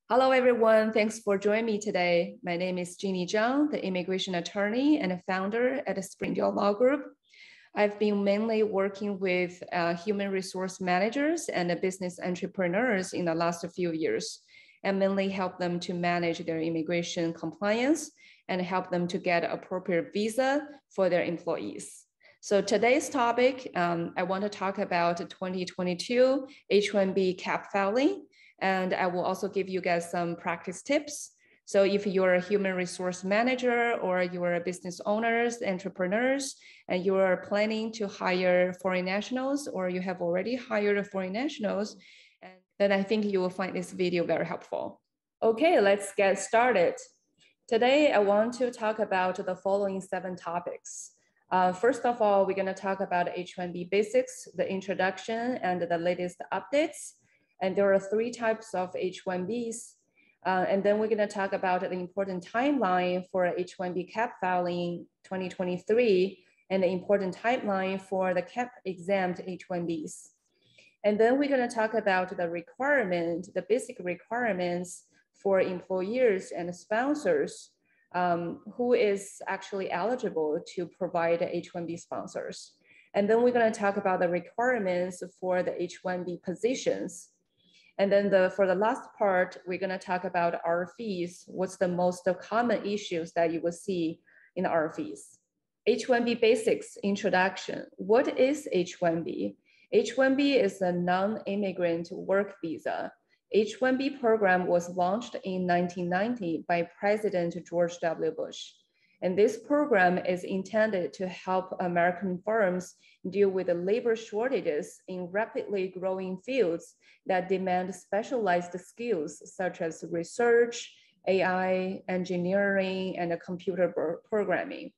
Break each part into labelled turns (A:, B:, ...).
A: Hello, everyone. Thanks for joining me today. My name is Jeannie Zhang, the immigration attorney and a founder at the Springdale Law Group. I've been mainly working with human resource managers and business entrepreneurs in the last few years, and mainly help them to manage their immigration compliance and help them to get appropriate visa for their employees. So today's topic, I want to talk about 2022 H1B cap filing. And I will also give you guys some practice tips. So if you're a human resource manager or you're a business owners, entrepreneurs, and you're planning to hire foreign nationals, or you have already hired foreign nationals, then I think you will find this video very helpful. Okay, let's get started. Today, I want to talk about the following 7 topics. First of all, we're going to talk about H1B Basics, the introduction and the latest updates. And there are 3 types of H1Bs. And then we're going to talk about the important timeline for H1B cap filing 2023 and the important timeline for the Cap-Exempt H1Bs. And then we're going to talk about the requirement, the basic requirements for employers and sponsors who is actually eligible to provide H1B sponsors. And then we're going to talk about the requirements for the H1B positions. And then for the last part, we're going to talk about RFEs. What's the most common issues that you will see in RFEs? H1B Basics introduction. What is H1B? H1B is a non-immigrant work visa. H1B program was launched in 1990 by President George W. Bush. And this program is intended to help American firms deal with the labor shortages in rapidly growing fields that demand specialized skills such as research, AI, engineering, and computer programming.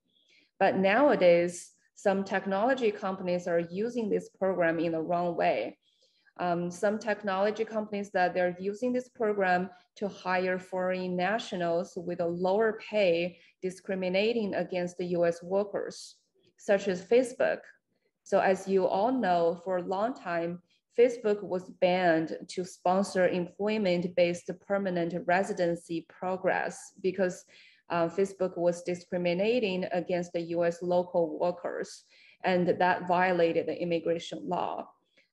A: But nowadays, some technology companies are using this program in the wrong way. Some technology companies that they're using this program to hire foreign nationals with a lower pay, discriminating against the US workers, such as Facebook. So as you all know, for a long time, Facebook was banned to sponsor employment-based permanent residency progress because Facebook was discriminating against the US local workers, and that violated the immigration law.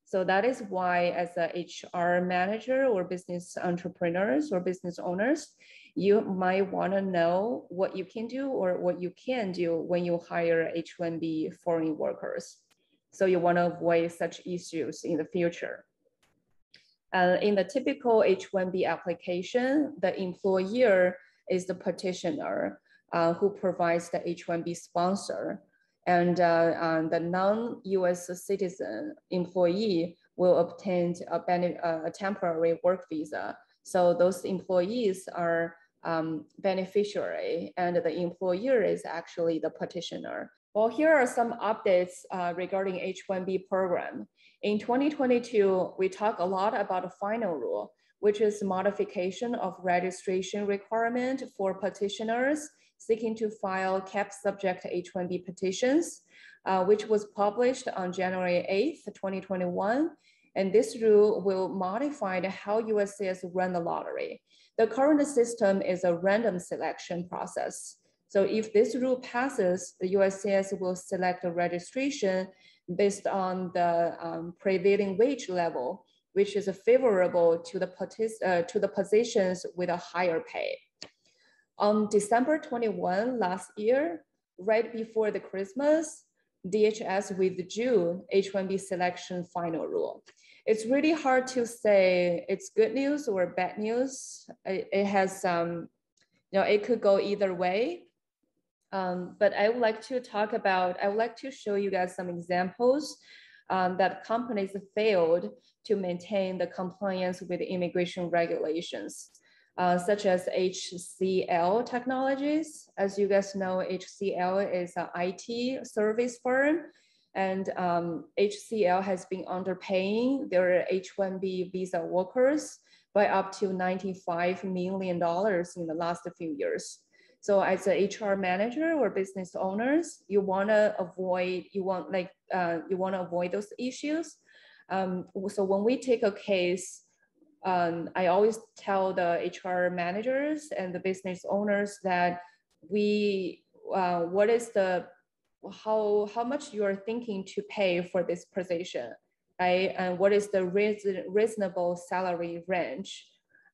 A: So that is why as a HR manager or business entrepreneurs or business owners, you might want to know what you can do or what you can do when you hire H1B foreign workers. So you want to avoid such issues in the future. In the typical H1B application, the employer is the petitioner who provides the H1B sponsor. And the non-US citizen employee will obtain a temporary work visa. So those employees are beneficiary, and the employer is actually the petitioner. Well, here are some updates regarding H1B program. In 2022, we talk a lot about a final rule, which is modification of registration requirement for petitioners seeking to file cap-subject H1B petitions, which was published on January 8th, 2021. And this rule will modify how USCIS run the lottery. The current system is a random selection process. So if this rule passes, the USCIS will select a registration based on the prevailing wage level, which is favorable to the positions with a higher pay. On December 21 last year, right before the Christmas, DHS withdrew H1B selection final rule. It's really hard to say it's good news or bad news. It has, it could go either way. But I would like to show you guys some examples that companies failed to maintain the compliance with immigration regulations. Such as HCL Technologies. As you guys know, HCL is an IT service firm, and HCL has been underpaying their H1B visa workers by up to $95 million in the last few years. So as a HR manager or business owners, you want to avoid those issues. So when we take a case I always tell the HR managers and the business owners that what is the, how much you are thinking to pay for this position, right? And what is the reasonable salary range?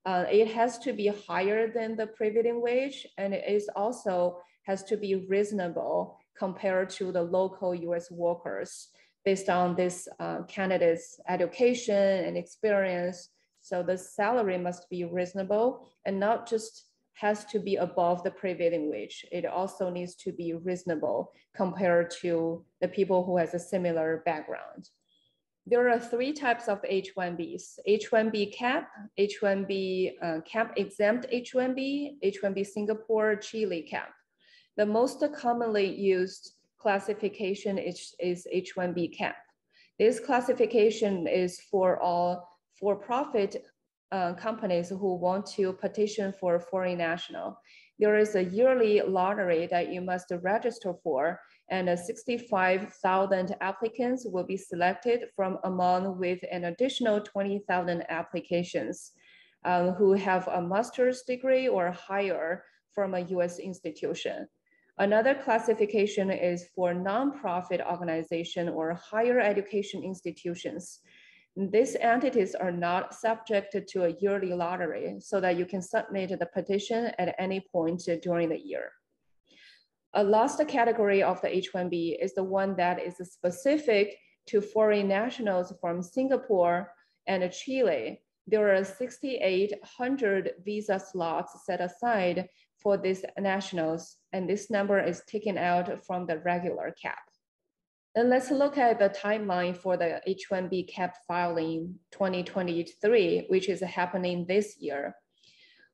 A: It has to be higher than the prevailing wage, and it is also has to be reasonable compared to the local US workers based on this candidate's education and experience. So the salary must be reasonable and not just has to be above the prevailing wage. It also needs to be reasonable compared to the people who has a similar background. There are 3 types of H1Bs: H1B Cap, H1B Cap-Exempt H1B, H1B Singapore, Chile Cap. The most commonly used classification is H1B Cap. This classification is for all for-profit companies who want to petition for a foreign national. There is a yearly lottery that you must register for, and 65,000 applicants will be selected from among with an additional 20,000 applications who have a master's degree or higher from a US institution. Another classification is for nonprofit organization or higher education institutions. These entities are not subjected to a yearly lottery so that you can submit the petition at any point during the year. A last category of the H1B is the one that is specific to foreign nationals from Singapore and Chile. There are 6,800 visa slots set aside for these nationals, and this number is taken out from the regular cap. And let's look at the timeline for the H1B cap filing 2023, which is happening this year.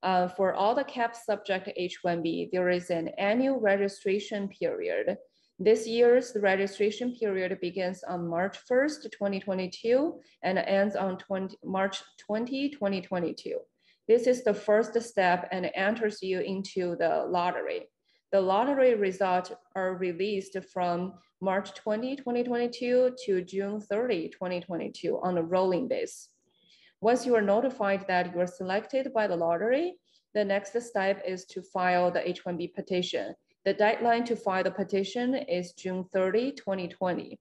A: For all the cap subject H1B, there is an annual registration period. This year's registration period begins on March 1st, 2022, and ends on March 20, 2022. This is the first step and enters you into the lottery. The lottery results are released from March 20, 2022 to June 30, 2022 on a rolling basis. Once you are notified that you are selected by the lottery, the next step is to file the H1B petition. The deadline to file the petition is June 30, 2020.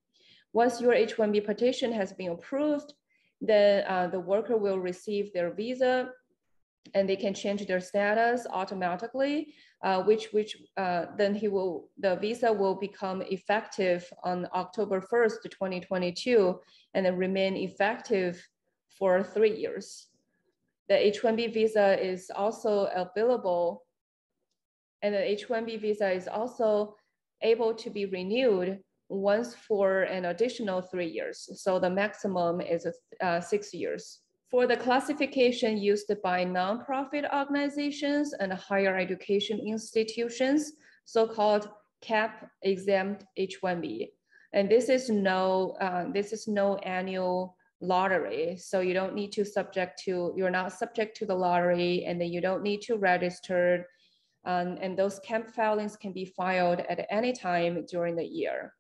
A: Once your H1B petition has been approved, then the worker will receive their visa and they can change their status automatically, then the visa will become effective on October 1st, 2022, and then remain effective for 3 years. The H1B visa is also available, and the H1B visa is also able to be renewed once for an additional 3 years. So the maximum is 6 years. For the classification used by nonprofit organizations and higher education institutions, so-called Cap-Exempt H1B. And this is no annual lottery. So you don't need to you're not subject to the lottery, and then you don't need to register. And those cap filings can be filed at any time during the year.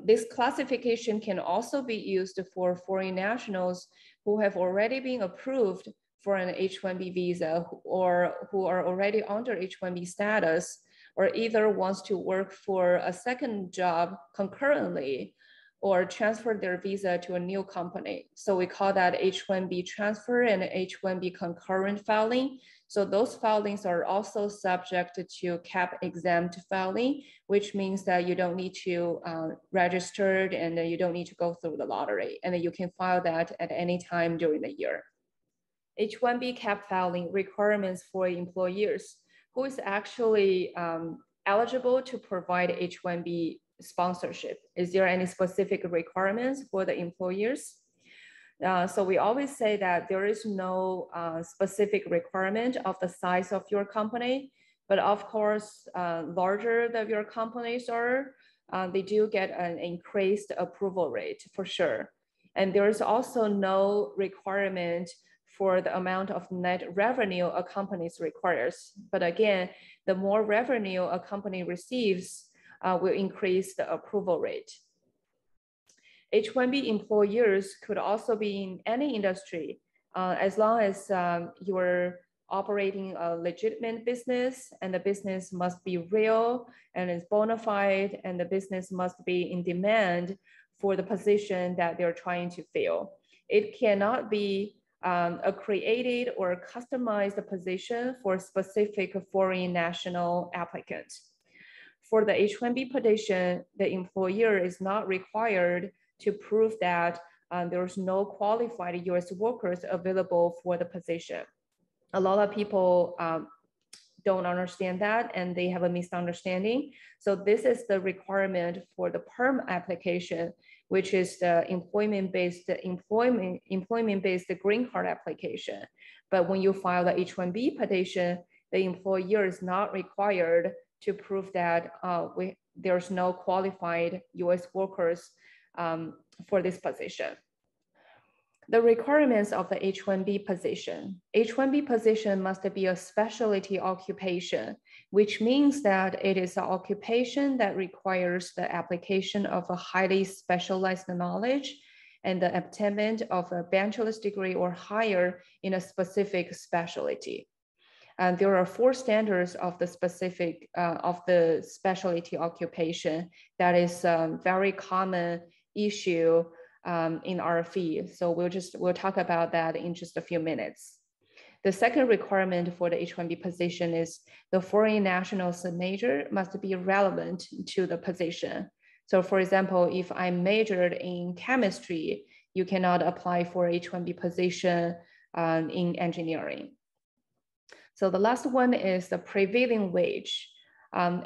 A: This classification can also be used for foreign nationals who have already been approved for an H1B visa or who are already under H1B status, or either wants to work for a second job concurrently or transfer their visa to a new company. So we call that H1B transfer and H1B concurrent filing. So those filings are also subject to cap-exempt filing, which means that you don't need to register and you don't need to go through the lottery, and you can file that at any time during the year. H1B cap filing requirements for employers who is actually eligible to provide H1B sponsorship. Is there any specific requirements for the employers? So we always say that there is no specific requirement of the size of your company, but of course, larger than your companies are, they do get an increased approval rate for sure. And there is also no requirement for the amount of net revenue a company requires. But again, the more revenue a company receives will increase the approval rate. H1B employers could also be in any industry, as long as you're operating a legitimate business and the business must be real and is bona fide and the business must be in demand for the position that they're trying to fill. It cannot be a created or customized position for a specific foreign national applicant. For the H1B position, the employer is not required to prove that there's no qualified US workers available for the position. A lot of people don't understand that and they have a misunderstanding. So this is the requirement for the perm application, which is the employment-based green card application. But when you file the H1B petition, the employer is not required to prove that there's no qualified US workers for this position. The requirements of the H1B position. H1B position must be a specialty occupation, which means that it is an occupation that requires the application of a highly specialized knowledge and the attainment of a bachelor's degree or higher in a specific specialty. And there are 4 standards of the specific of the specialty occupation that is a very common issue in RFE. So we'll talk about that in just a few minutes. The second requirement for the H1B position is the foreign national's major must be relevant to the position. So for example, if I majored in chemistry, you cannot apply for H1B position in engineering. So the last one is the prevailing wage. So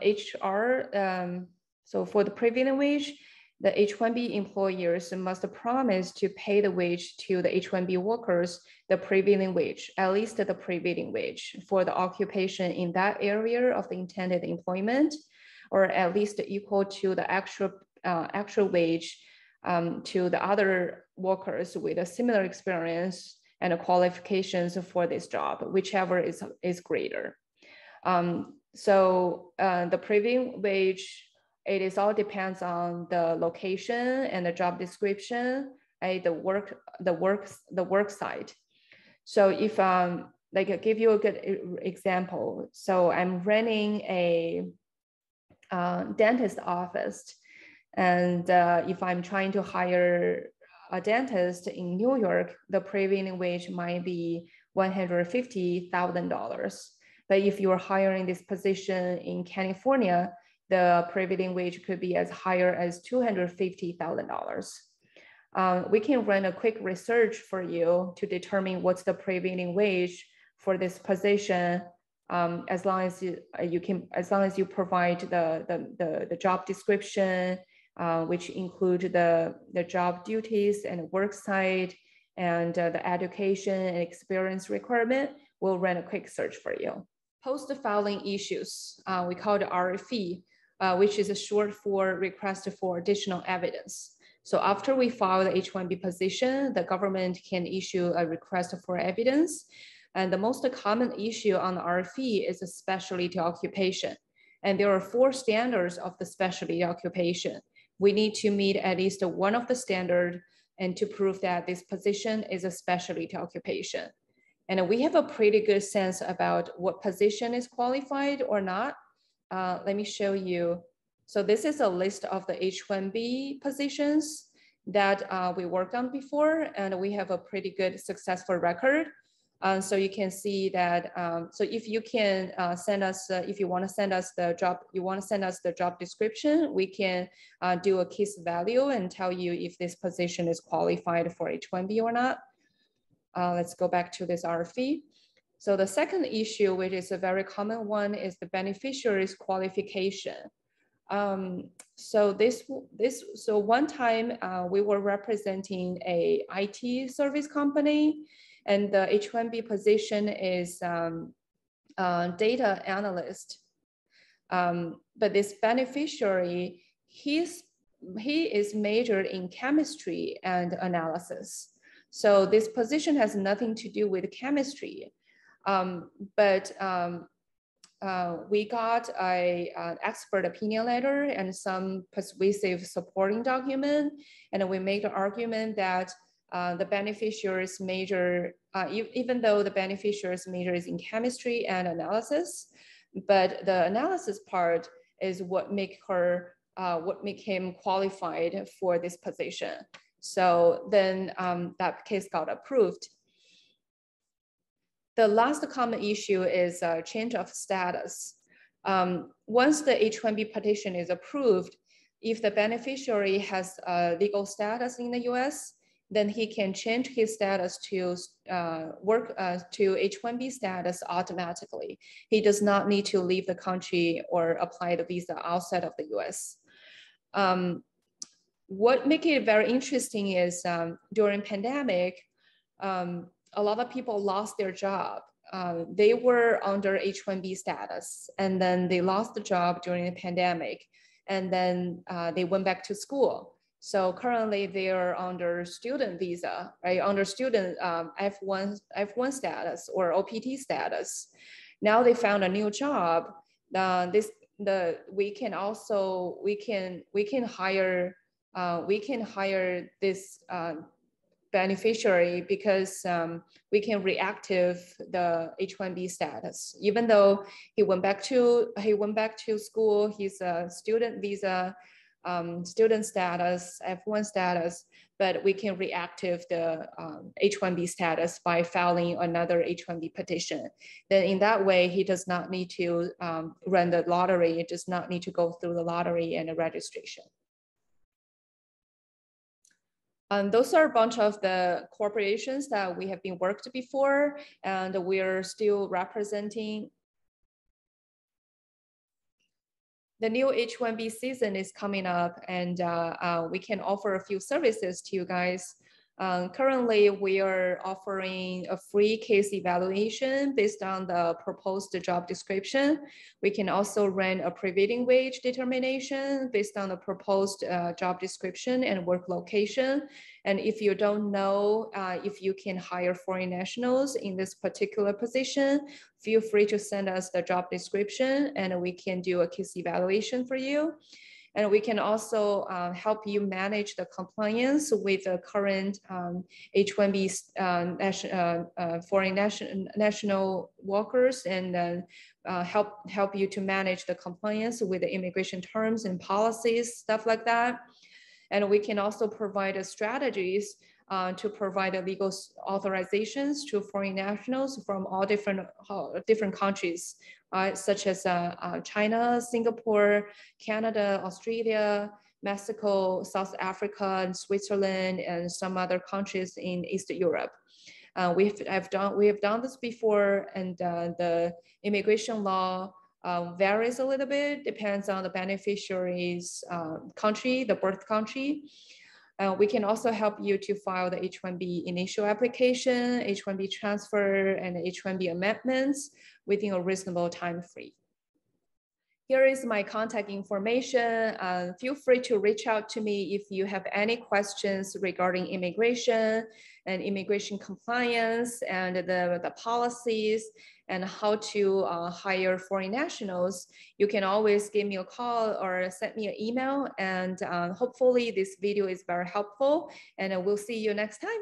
A: for the prevailing wage, the H1B employers must promise to pay the wage to the H1B workers, the prevailing wage, at least the prevailing wage for the occupation in that area of the intended employment, or at least equal to the actual wage to the other workers with a similar experience and qualifications for this job, whichever is greater. The prevailing wage, it all depends on the location and the job description, the work site. So if like I'll give you a good example. So I'm running a dentist office, and if I'm trying to hire a dentist in New York, the prevailing wage might be $150,000. But if you're hiring this position in California, the prevailing wage could be as higher as $250,000. We can run a quick research for you to determine what's the prevailing wage for this position, as long as you provide the job description, which include the job duties and work site and the education and experience requirement. We'll run a quick search for you. Post-filing issues, we call it RFE, which is a short for request for additional evidence. So after we file the H1B position, the government can issue a request for evidence. And the most common issue on the RFE is a specialty occupation. And there are 4 standards of the specialty occupation. We need to meet at least one of the standards and to prove that this position is a specialty occupation. And we have a pretty good sense about what position is qualified or not. Let me show you. So this is a list of the H1B positions that we worked on before, and we have a pretty good successful record. So you can see that, so if you can send us, if you want to send us the job description, we can do a case value and tell you if this position is qualified for H1B or not. Let's go back to this RFE. So the second issue, which is a very common one, is the beneficiary's qualification. So one time we were representing a IT service company, and the H1B position is data analyst. But this beneficiary, he is majored in chemistry and analysis. So this position has nothing to do with chemistry. But we got an expert opinion letter and some persuasive supporting document, and we made the argument that the beneficiary's major, even though the beneficiary's major is in chemistry and analysis, but the analysis part is what make him qualified for this position. So then that case got approved. The last common issue is change of status. Once the H1B petition is approved, if the beneficiary has legal status in the US, then he can change his status to H1B status automatically. He does not need to leave the country or apply the visa outside of the US. What makes it very interesting is during pandemic, a lot of people lost their job. They were under H1B status, and then they lost the job during the pandemic, and then they went back to school. So currently they are under student visa, right? Under student F1 status or OPT status. Now they found a new job. We can hire this beneficiary because we can reactive the H1B status. Even though he went back to school, he's a student visa, student status, F1 status, but we can reactive the H1B status by filing another H1B petition. Then in that way, he does not need to run the lottery. It does not need to go through the lottery and the registration. Those are a bunch of the corporations that we have been worked before, and we're still representing. The new H1B season is coming up, and we can offer a few services to you guys. Currently, we are offering a free case evaluation based on the proposed job description. We can also run a prevailing wage determination based on the proposed job description and work location. And if you don't know if you can hire foreign nationals in this particular position, feel free to send us the job description and we can do a case evaluation for you. And we can also help you manage the compliance with the current H1B foreign national workers, and help you to manage the compliance with the immigration terms and policies, stuff like that. And we can also provide strategies to provide legal authorizations to foreign nationals from all different countries, such as China, Singapore, Canada, Australia, Mexico, South Africa, and Switzerland, and some other countries in East Europe. We have done this before, and the immigration law varies a little bit, depends on the beneficiary's country, the birth country. We can also help you to file the H1B initial application, H1B transfer, and H1B amendments within a reasonable time frame. Here is my contact information. Feel free to reach out to me if you have any questions regarding immigration and immigration compliance and the policies and how to hire foreign nationals. You can always give me a call or send me an email, and hopefully this video is very helpful, and we'll see you next time.